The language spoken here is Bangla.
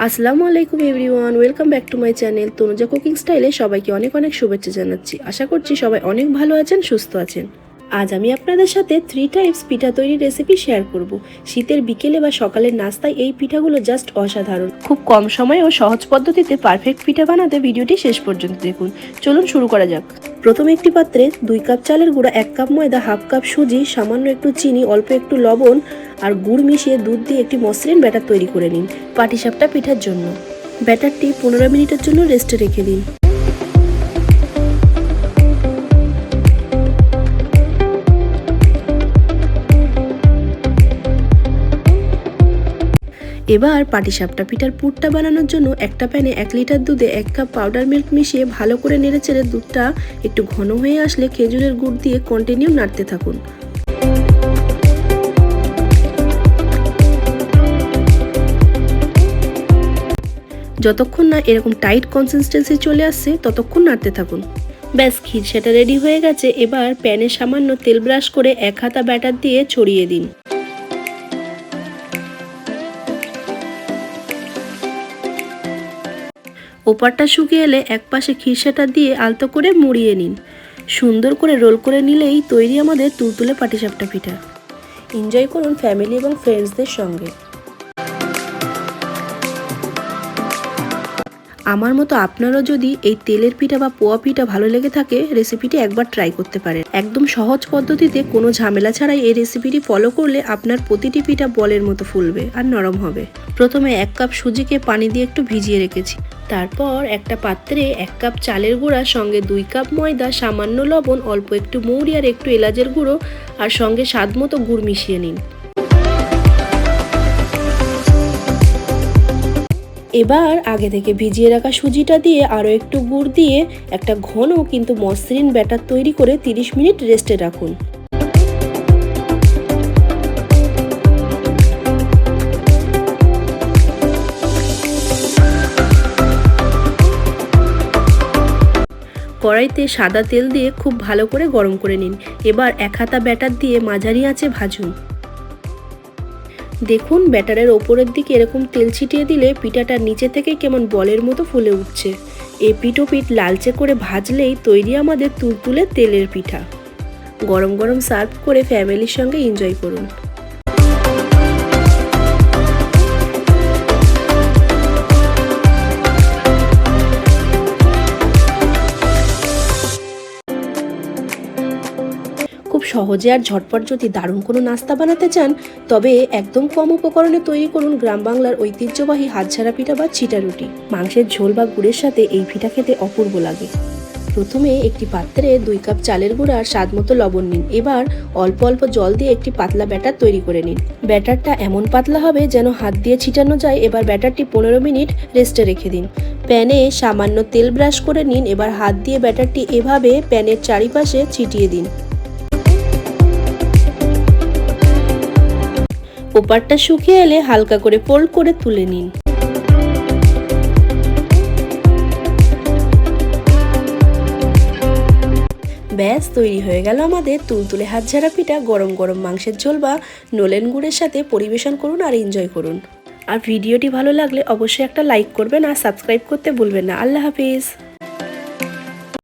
আসসালামু আলাইকুম everyone, welcome back to my channel Tanuja cooking স্টাইলে সবাইকে অনেক অনেক শুভেচ্ছা জানাচ্ছি। আশা করছি সবাই অনেক ভালো আছেন, সুস্থ আছেন। আজ আমি আপনাদের সাথে 3 টাইপস পিঠা তৈরির রেসিপি শেয়ার করব। শীতের বিকেলে বা সকালের নাস্তায় এই পিঠাগুলো জাস্ট অসাধারণ। খুব কম সময়ে ও সহজ পদ্ধতিতে পারফেক্ট পিঠা বানাতে ভিডিওটি শেষ পর্যন্ত দেখুন। চলুন শুরু করা যাক। প্রথমে একটি পাত্রে 2 কাপ চালের গুঁড়া, 1 কাপ ময়দা, হাফ কাপ সুজি, সামান্য একটু চিনি, অল্প একটু লবণ আর গুড় মিশিয়ে দুধ দিয়ে একটি মসৃণ ব্যাটার তৈরি করে নিন পাটিসাপটা পিঠার জন্য। ব্যাটারটি 15 মিনিটের জন্য রেস্টে রেখে দিন। এবার পাটিসাপটা পিঠার পুরটা বানানোর জন্য একটা প্যানে 1 লিটার দুধে 1 কাপ পাউডার মিল্ক মিশিয়ে ভালো করে নেড়েচেড়ে দুধটা একটু ঘন হয়ে আসলে খেজুরের গুড় দিয়ে কন্টিনিউ নাড়তে থাকুন। যতক্ষণ না এরকম টাইট কনসিস্টেন্সি চলে আসছে ততক্ষণ নাড়তে থাকুন। ব্যাস, ক্ষীর সেটা রেডি হয়ে গেছে। এবার প্যানে সামান্য তেল ব্রাশ করে 1 হাতা ব্যাটার দিয়ে ছড়িয়ে দিন। ওপারটা শুকিয়ে এলে এক পাশে খিরসাটা দিয়ে আলতো করে মুড়িয়ে নিন। সুন্দর করে রোল করে নিলেই তৈরি আমাদের তুলতুলে পাটিসাপটা পিঠা। এনজয় করুন ফ্যামিলি এবং ফ্রেন্ডসদের সঙ্গে। আমার মতো আপনারও যদি এই তেলের পিঠা বা পোয়া পিঠা ভালো লেগে থাকে, রেসিপিটি একবার ট্রাই করতে পারেন। একদম সহজ পদ্ধতিতে কোনো ঝামেলা ছাড়াই এই রেসিপিটি ফলো করলে আপনার প্রতিটি পিঠা বলের মতো ফুলবে আর নরম হবে। প্রথমে 1 কাপ সুজিকে পানি দিয়ে একটু ভিজিয়ে রেখেছি। তারপর একটা পাত্রে 1 কাপ চালের গুঁড়া, সঙ্গে 2 কাপ ময়দা, সামান্য লবণ, অল্প একটু মৌরি আর একটু এলাচের গুঁড়ো আর সঙ্গে স্বাদ মতো গুড় মিশিয়ে নিন। এবার আগে থেকে ভিজিয়ে রাখা সুজিটা দিয়ে আরও একটু গুড় দিয়ে একটা ঘন কিন্তু মসৃণ ব্যাটার তৈরি করে 30 মিনিট রেস্টে রাখুন। কড়াইতে সাদা তেল দিয়ে খুব ভালো করে গরম করে নিন। এবার 1 হাতা ব্যাটার দিয়ে মাঝারি আঁচে ভাজুন। দেখুন, ব্যাটারের ওপরের দিকে এরকম তেল ছিটিয়ে দিলে পিঠাটার নিচে থেকে কেমন বলের মতো ফুলে উঠছে। এই পিঠ লালচে করে ভাজলেই তৈরি আমাদের তুলতুলে তেলের পিঠা। গরম গরম সার্ভ করে ফ্যামিলির সঙ্গে এনজয় করুন। খুব সহজে আর ঝটপট যদি দারুণ কোনো নাস্তা বানাতে চান, তবে একদম কম উপকরণে তৈরি করুন গ্রাম বাংলার ঐতিহ্যবাহী হাতঝাড়া পিঠা বা চিটা রুটি। মাংসের ঝোল বা গুড়ের সাথে এই পিঠা খেতে অপূর্ব লাগে। প্রথমে একটি পাত্রে 2 কাপ চালের গুঁড়া আর স্বাদ মতো লবণ নিন। এবার অল্প অল্প জল দিয়ে একটি পাতলা ব্যাটার তৈরি করে নিন। ব্যাটারটা এমন পাতলা হবে যেন হাত দিয়ে ছিটানো যায়। এবার ব্যাটারটি 15 মিনিট রেস্টে রেখে দিন। প্যানে সামান্য তেল ব্রাশ করে নিন। এবার হাত দিয়ে ব্যাটারটি এভাবে প্যানের চারিপাশে ছিটিয়ে দিন। ওপারটা শুকিয়ে এলে হালকা করে ফোল্ড করে তুলে নিন। ব্যাস, তৈরি হয়ে গেল আমাদের তুলতুলে হাতঝাড়া পিঠা। গরম গরম মাংসের ঝোল বা নলেন গুড়ের সাথে পরিবেশন করুন আর এনজয় করুন। আর ভিডিওটি ভালো লাগলে অবশ্যই একটা লাইক করবেন আর সাবস্ক্রাইব করতে ভুলবেন না। আল্লাহ হাফিজ।